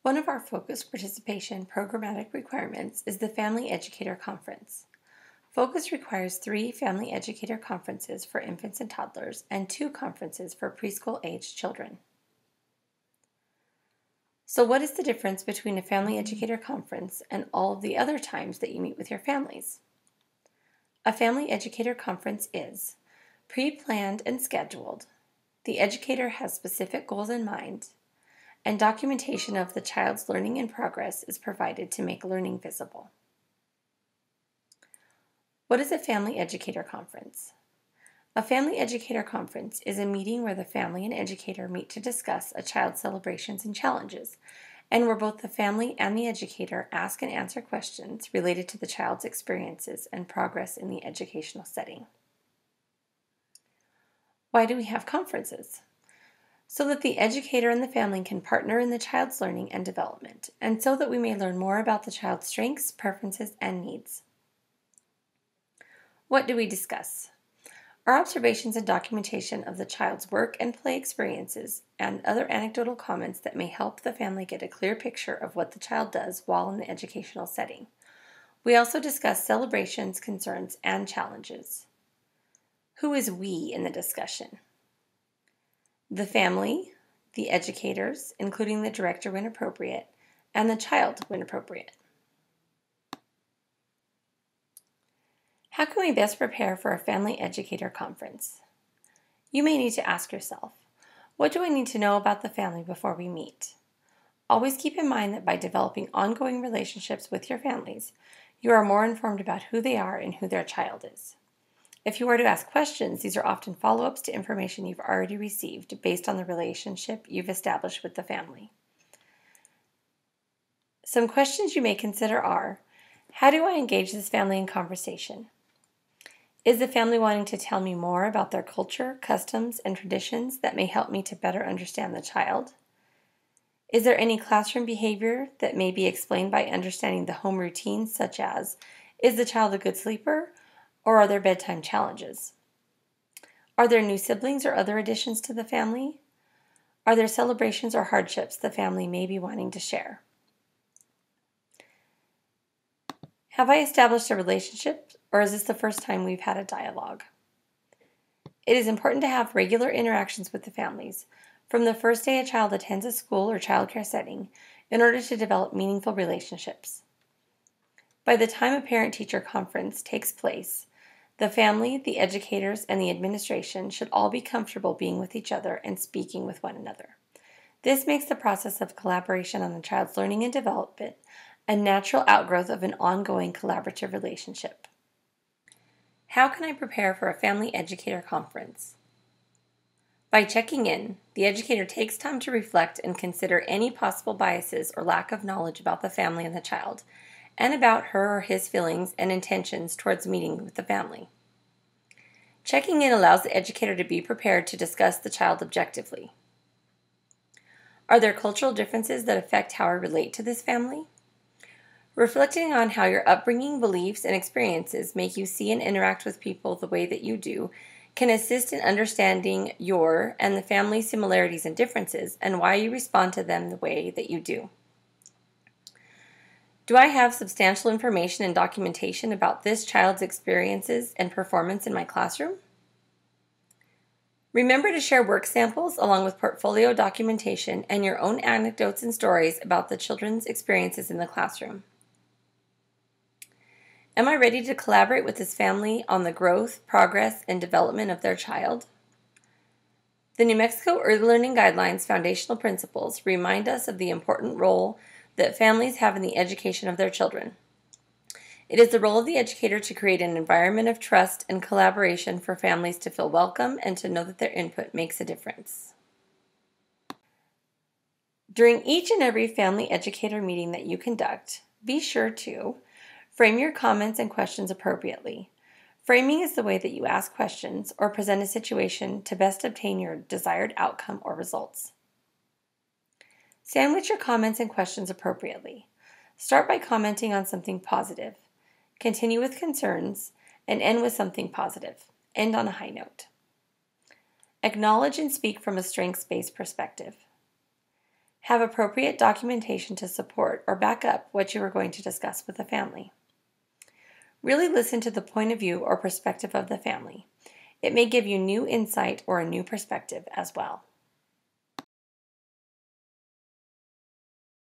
One of our focused participation programmatic requirements is the Family Educator Conference. Focus requires 3 Family Educator Conferences for infants and toddlers and 2 conferences for preschool-aged children. So what is the difference between a Family Educator Conference and all of the other times that you meet with your families? A Family Educator Conference is pre-planned and scheduled. The educator has specific goals in mind, and documentation of the child's learning in progress is provided to make learning visible. What is a Family Educator Conference? A Family Educator Conference is a meeting where the family and educator meet to discuss a child's celebrations and challenges, and where both the family and the educator ask and answer questions related to the child's experiences and progress in the educational setting. Why do we have conferences? So that the educator and the family can partner in the child's learning and development, and so that we may learn more about the child's strengths, preferences, and needs. What do we discuss? Our observations and documentation of the child's work and play experiences and other anecdotal comments that may help the family get a clear picture of what the child does while in the educational setting. We also discuss celebrations, concerns, and challenges. Who is we in the discussion? The family, the educators, including the director when appropriate, and the child when appropriate. How can we best prepare for a Family Educator Conference? You may need to ask yourself, what do I need to know about the family before we meet? Always keep in mind that by developing ongoing relationships with your families, you are more informed about who they are and who their child is. If you are to ask questions, these are often follow-ups to information you've already received based on the relationship you've established with the family. Some questions you may consider are, how do I engage this family in conversation? Is the family wanting to tell me more about their culture, customs, and traditions that may help me to better understand the child? Is there any classroom behavior that may be explained by understanding the home routines, such as, is the child a good sleeper, or are there bedtime challenges? Are there new siblings or other additions to the family? Are there celebrations or hardships the family may be wanting to share? Have I established a relationship, or is this the first time we've had a dialogue? It is important to have regular interactions with the families from the first day a child attends a school or childcare setting in order to develop meaningful relationships. By the time a parent-teacher conference takes place, the family, the educators, and the administration should all be comfortable being with each other and speaking with one another. This makes the process of collaboration on the child's learning and development a natural outgrowth of an ongoing collaborative relationship. How can I prepare for a Family Educator Conference? By checking in, the educator takes time to reflect and consider any possible biases or lack of knowledge about the family and the child, and about her or his feelings and intentions towards meeting with the family. Checking in allows the educator to be prepared to discuss the child objectively. Are there cultural differences that affect how I relate to this family? Reflecting on how your upbringing, beliefs, and experiences make you see and interact with people the way that you do can assist in understanding your and the family's similarities and differences and why you respond to them the way that you do. Do I have substantial information and documentation about this child's experiences and performance in my classroom? Remember to share work samples along with portfolio documentation and your own anecdotes and stories about the children's experiences in the classroom. Am I ready to collaborate with this family on the growth, progress, and development of their child? The New Mexico Early Learning Guidelines Foundational Principles remind us of the important role that families have in the education of their children. It is the role of the educator to create an environment of trust and collaboration for families to feel welcome and to know that their input makes a difference. During each and every family educator meeting that you conduct, be sure to frame your comments and questions appropriately. Framing is the way that you ask questions or present a situation to best obtain your desired outcome or results. Sandwich your comments and questions appropriately. Start by commenting on something positive. Continue with concerns, and end with something positive. End on a high note. Acknowledge and speak from a strengths-based perspective. Have appropriate documentation to support or back up what you are going to discuss with the family. Really listen to the point of view or perspective of the family. It may give you new insight or a new perspective as well.